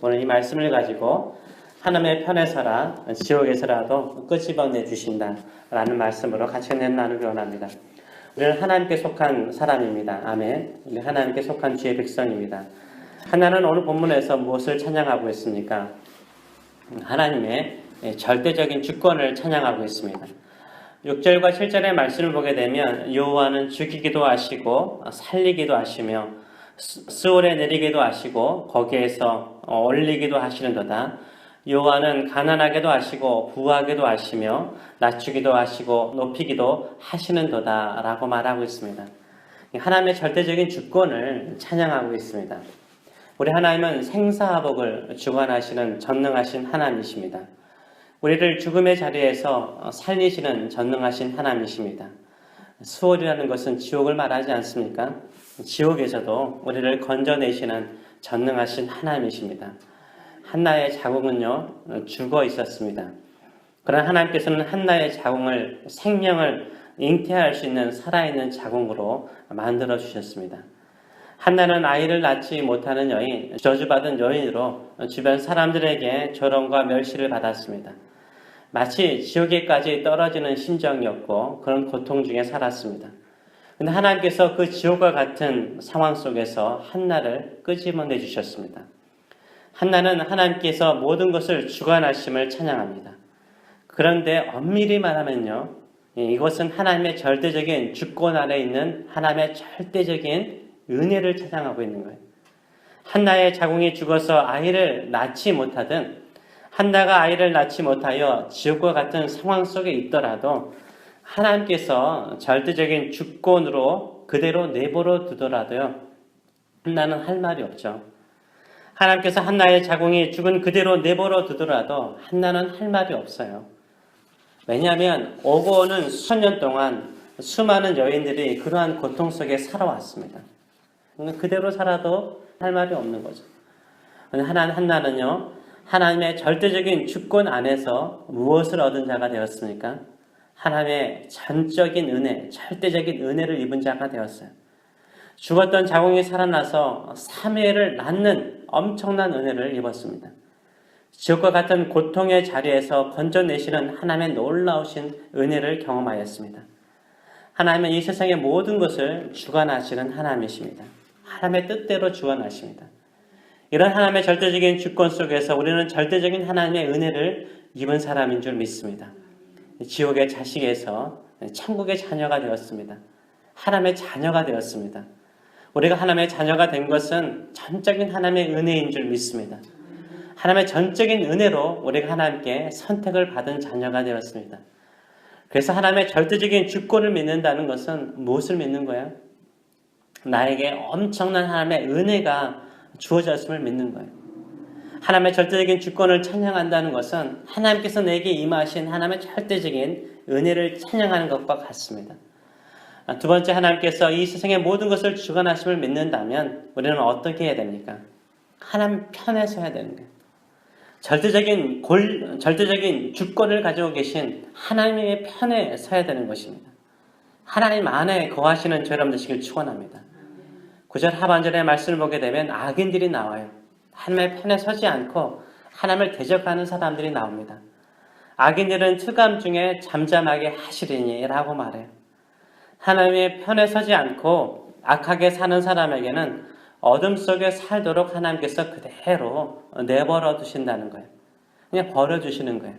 오늘 이 말씀을 가지고 하나님의 편에 서라 지옥에서라도 끄집어내 주신다 라는 말씀으로 같이 나누기 원합니다. 우리는 하나님께 속한 사람입니다. 아멘. 우리 하나님께 속한 주의 백성입니다. 하나는 오늘 본문에서 무엇을 찬양하고 있습니까? 하나님의 절대적인 주권을 찬양하고 있습니다. 6절과 7절의 말씀을 보게 되면 여호와는 죽이기도 하시고 살리기도 하시며 스올에 내리기도 하시고 거기에서 올리기도 하시는도다. 여호와는 가난하게도 하시고 부하게도 하시며 낮추기도 하시고 높이기도 하시는도다 라고 말하고 있습니다. 하나님의 절대적인 주권을 찬양하고 있습니다. 우리 하나님은 생사화복을 주관하시는 전능하신 하나님이십니다. 우리를 죽음의 자리에서 살리시는 전능하신 하나님이십니다. 수월이라는 것은 지옥을 말하지 않습니까? 지옥에서도 우리를 건져내시는 전능하신 하나님이십니다. 한나의 자궁은요 죽어 있었습니다. 그러나 하나님께서는 한나의 자궁을 생명을 잉태할 수 있는 살아있는 자궁으로 만들어 주셨습니다. 한나는 아이를 낳지 못하는 여인, 저주받은 여인으로 주변 사람들에게 조롱과 멸시를 받았습니다. 마치 지옥에까지 떨어지는 심정이었고 그런 고통 중에 살았습니다. 그런데 하나님께서 그 지옥과 같은 상황 속에서 한나를 끄집어내 주셨습니다. 한나는 하나님께서 모든 것을 주관하심을 찬양합니다. 그런데 엄밀히 말하면요, 이것은 하나님의 절대적인 주권 아래 있는 하나님의 절대적인 은혜를 찬양하고 있는 거예요. 한나의 자궁이 죽어서 아이를 낳지 못하든 한나가 아이를 낳지 못하여 지옥과 같은 상황 속에 있더라도 하나님께서 절대적인 주권으로 그대로 내버려 두더라도요, 한나는 할 말이 없죠. 하나님께서 한나의 자궁이 죽은 그대로 내버려 두더라도 한나는 할 말이 없어요. 왜냐하면 오고 오는 수천 년 동안 수많은 여인들이 그러한 고통 속에 살아왔습니다. 그대로 살아도 할 말이 없는 거죠. 한나는요, 하나님의 절대적인 주권 안에서 무엇을 얻은 자가 되었습니까? 하나님의 전적인 은혜, 절대적인 은혜를 입은 자가 되었어요. 죽었던 자궁이 살아나서 3회를 낳는 엄청난 은혜를 입었습니다. 지옥과 같은 고통의 자리에서 건져내시는 하나님의 놀라우신 은혜를 경험하였습니다. 하나님은 이 세상의 모든 것을 주관하시는 하나님이십니다. 하나님의 뜻대로 주관하십니다. 이런 하나님의 절대적인 주권 속에서 우리는 절대적인 하나님의 은혜를 입은 사람인 줄 믿습니다. 지옥의 자식에서 천국의 자녀가 되었습니다. 하나님의 자녀가 되었습니다. 우리가 하나님의 자녀가 된 것은 전적인 하나님의 은혜인 줄 믿습니다. 하나님의 전적인 은혜로 우리가 하나님께 선택을 받은 자녀가 되었습니다. 그래서 하나님의 절대적인 주권을 믿는다는 것은 무엇을 믿는 거예요? 나에게 엄청난 하나님의 은혜가 주어졌음을 믿는 거예요. 하나님의 절대적인 주권을 찬양한다는 것은 하나님께서 내게 임하신 하나님의 절대적인 은혜를 찬양하는 것과 같습니다. 두 번째, 하나님께서 이 세상의 모든 것을 주관하심을 믿는다면 우리는 어떻게 해야 됩니까? 하나님 편에 서야 되는 거예요. 절대적인 주권을 가지고 계신 하나님의 편에 서야 되는 것입니다. 하나님 안에 거하시는 저 여러분 되시길 축원합니다. 9절 하반절의 말씀을 보게 되면 악인들이 나와요. 하나님의 편에 서지 않고 하나님을 대적하는 사람들이 나옵니다. 악인들은 트감 중에 잠잠하게 하시리니 라고 말해요. 하나님의 편에 서지 않고 악하게 사는 사람에게는 어둠 속에 살도록 하나님께서 그대로 내버려 두신다는 거예요. 그냥 버려주시는 거예요.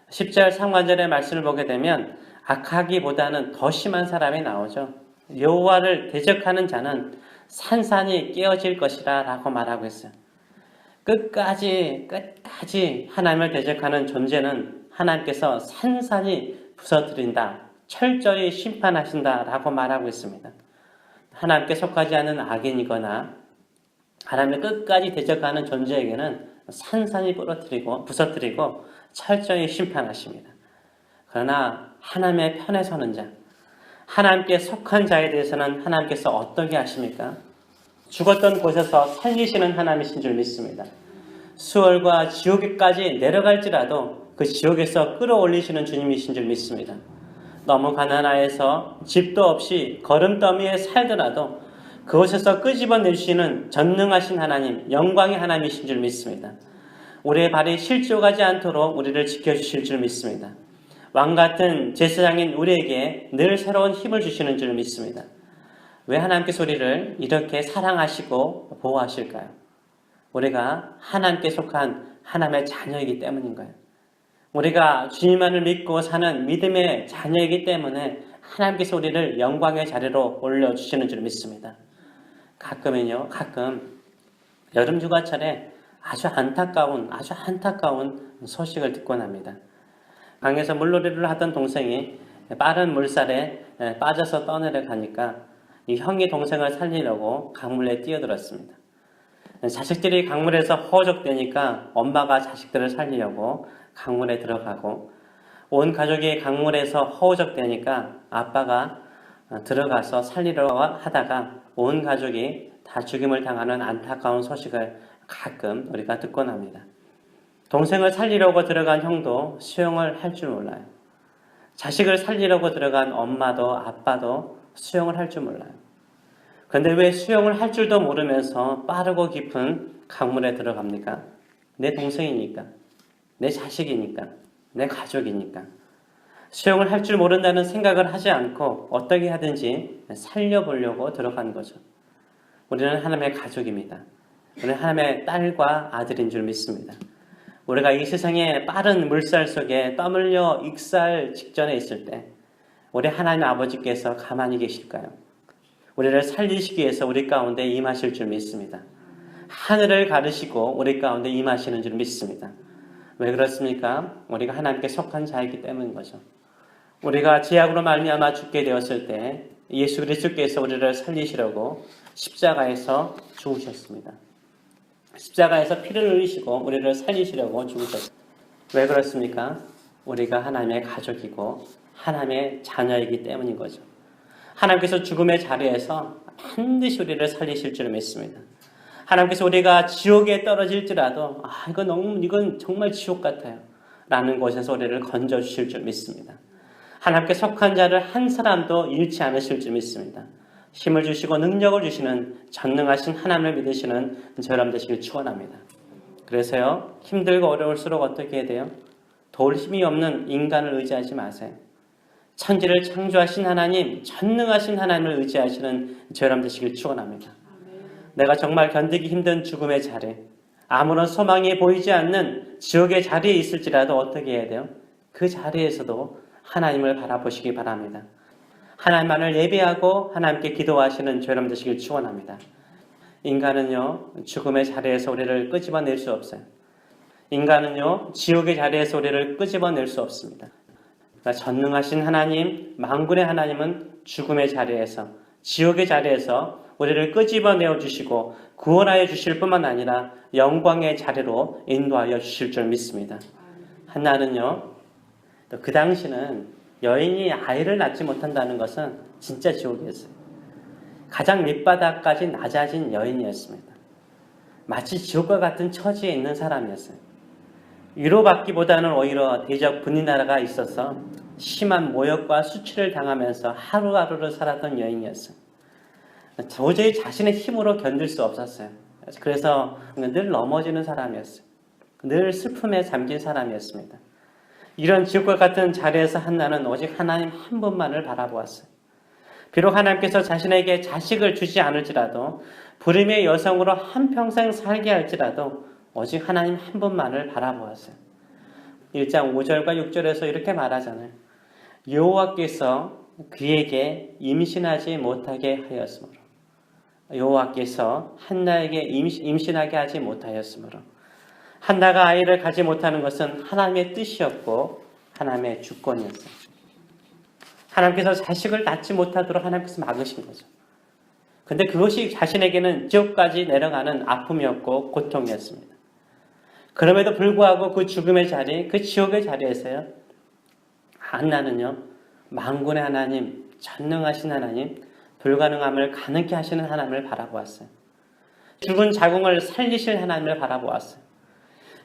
10절 상관절의 말씀을 보게 되면 악하기보다는 더 심한 사람이 나오죠. 여호와를 대적하는 자는 산산이 깨어질 것이라 라고 말하고 있어요. 끝까지 하나님을 대적하는 존재는 하나님께서 산산이 부서뜨린다, 철저히 심판하신다 라고 말하고 있습니다. 하나님께 속하지 않은 악인이거나 하나님을 끝까지 대적하는 존재에게는 산산이 부서뜨리고 철저히 심판하십니다. 그러나 하나님의 편에 서는 자, 하나님께 속한 자에 대해서는 하나님께서 어떻게 하십니까? 죽었던 곳에서 살리시는 하나님이신 줄 믿습니다. 수월과 지옥에까지 내려갈지라도 그 지옥에서 끌어올리시는 주님이신 줄 믿습니다. 너무 가난하여서 집도 없이 거름더미에 살더라도 그곳에서 끄집어내시는 전능하신 하나님, 영광의 하나님이신 줄 믿습니다. 우리의 발이 실족하지 않도록 우리를 지켜주실 줄 믿습니다. 왕같은 제사장인 우리에게 늘 새로운 힘을 주시는 줄 믿습니다. 왜 하나님께서 우리를 이렇게 사랑하시고 보호하실까요? 우리가 하나님께 속한 하나님의 자녀이기 때문인 거예요. 우리가 주님만을 믿고 사는 믿음의 자녀이기 때문에 하나님께서 우리를 영광의 자리로 올려주시는 줄 믿습니다. 가끔 여름 휴가철에 아주 안타까운 소식을 듣곤 합니다. 강에서 물놀이를 하던 동생이 빠른 물살에 빠져서 떠내려가니까 이 형이 동생을 살리려고 강물에 뛰어들었습니다. 자식들이 강물에서 허우적대니까 엄마가 자식들을 살리려고 강물에 들어가고, 온 가족이 강물에서 허우적대니까 아빠가 들어가서 살리려고 하다가 온 가족이 다 죽임을 당하는 안타까운 소식을 가끔 우리가 듣곤 합니다. 동생을 살리려고 들어간 형도 수영을 할 줄 몰라요. 자식을 살리려고 들어간 엄마도 아빠도 수영을 할 줄 몰라요. 그런데 왜 수영을 할 줄도 모르면서 빠르고 깊은 강물에 들어갑니까? 내 동생이니까, 내 자식이니까, 내 가족이니까. 수영을 할 줄 모른다는 생각을 하지 않고 어떻게 하든지 살려보려고 들어간 거죠. 우리는 하나님의 가족입니다. 우리는 하나님의 딸과 아들인 줄 믿습니다. 우리가 이 세상의 빠른 물살 속에 떠밀려 익살 직전에 있을 때 우리 하나님 아버지께서 가만히 계실까요? 우리를 살리시기 위해서 우리 가운데 임하실 줄 믿습니다. 하늘을 가르시고 우리 가운데 임하시는 줄 믿습니다. 왜 그렇습니까? 우리가 하나님께 속한 자이기 때문인 거죠. 우리가 죄악으로 말미암아 죽게 되었을 때 예수 그리스도께서 우리를 살리시려고 십자가에서 죽으셨습니다. 십자가에서 피를 흘리시고 우리를 살리시려고 죽으셨습니다. 왜 그렇습니까? 우리가 하나님의 가족이고 하나님의 자녀이기 때문인 거죠. 하나님께서 죽음의 자리에서 반드시 우리를 살리실 줄 믿습니다. 하나님께서 우리가 지옥에 떨어질지라도 이건 정말 지옥 같아요 라는 곳에서 우리를 건져주실 줄 믿습니다. 하나님께 속한 자를 한 사람도 잃지 않으실 줄 믿습니다. 힘을 주시고 능력을 주시는 전능하신 하나님을 믿으시는 저람 되시길 축원합니다. 그래서요, 힘들고 어려울수록 어떻게 해야 돼요? 도울 힘이 없는 인간을 의지하지 마세요. 천지를 창조하신 하나님, 전능하신 하나님을 의지하시는 저람 되시길 축원합니다. 내가 정말 견디기 힘든 죽음의 자리, 아무런 소망이 보이지 않는 지옥의 자리에 있을지라도 어떻게 해야 돼요? 그 자리에서도 하나님을 바라보시기 바랍니다. 하나님만을 예배하고 하나님께 기도하시는 저람 되시길 축원합니다. 인간은요, 죽음의 자리에서 우리를 끄집어낼 수 없어요. 인간은요, 지옥의 자리에서 우리를 끄집어낼 수 없습니다. 그러니까 전능하신 하나님, 만군의 하나님은 죽음의 자리에서, 지옥의 자리에서 우리를 끄집어내어 주시고 구원하여 주실 뿐만 아니라 영광의 자리로 인도하여 주실 줄 믿습니다. 한나는요, 그 당시는 여인이 아이를 낳지 못한다는 것은 진짜 지옥이었어요. 가장 밑바닥까지 낮아진 여인이었습니다. 마치 지옥과 같은 처지에 있는 사람이었어요. 위로받기보다는 오히려 대적 분리나라가 있어서 심한 모욕과 수치를 당하면서 하루하루를 살았던 여인이었어요. 도저히 자신의 힘으로 견딜 수 없었어요. 그래서 늘 넘어지는 사람이었어요. 늘 슬픔에 잠긴 사람이었습니다. 이런 지옥과 같은 자리에서 한나는 오직 하나님 한 분만을 바라보았어요. 비록 하나님께서 자신에게 자식을 주지 않을지라도 불임의 여성으로 한평생 살게 할지라도 오직 하나님 한 분만을 바라보았어요. 1장 5절과 6절에서 이렇게 말하잖아요. 여호와께서 그에게 임신하지 못하게 하였으므로, 여호와께서 한나에게 임신하게 하지 못하였으므로, 한나가 아이를 갖지 못하는 것은 하나님의 뜻이었고 하나님의 주권이었어요. 하나님께서 자식을 낳지 못하도록 하나님께서 막으신 거죠. 근데 그것이 자신에게는 지옥까지 내려가는 아픔이었고 고통이었습니다. 그럼에도 불구하고 그 죽음의 자리, 그 지옥의 자리에서요, 한나는요, 만군의 하나님, 전능하신 하나님, 불가능함을 가능케 하시는 하나님을 바라보았어요. 죽은 자궁을 살리실 하나님을 바라보았어요.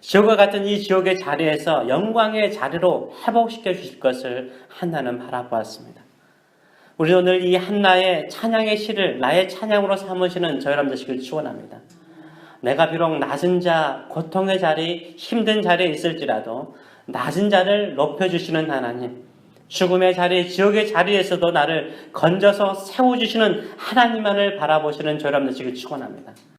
지옥과 같은 이 지옥의 자리에서 영광의 자리로 회복시켜 주실 것을 한나는 바라보았습니다. 우리 오늘 이 한나의 찬양의 시를 나의 찬양으로 삼으시는 저 여러분 되시길 축원합니다. 내가 비록 낮은 자, 고통의 자리, 힘든 자리에 있을지라도 낮은 자를 높여주시는 하나님, 죽음의 자리, 지옥의 자리에서도 나를 건져서 세워주시는 하나님만을 바라보시는 저 여러분 되시길 축원합니다.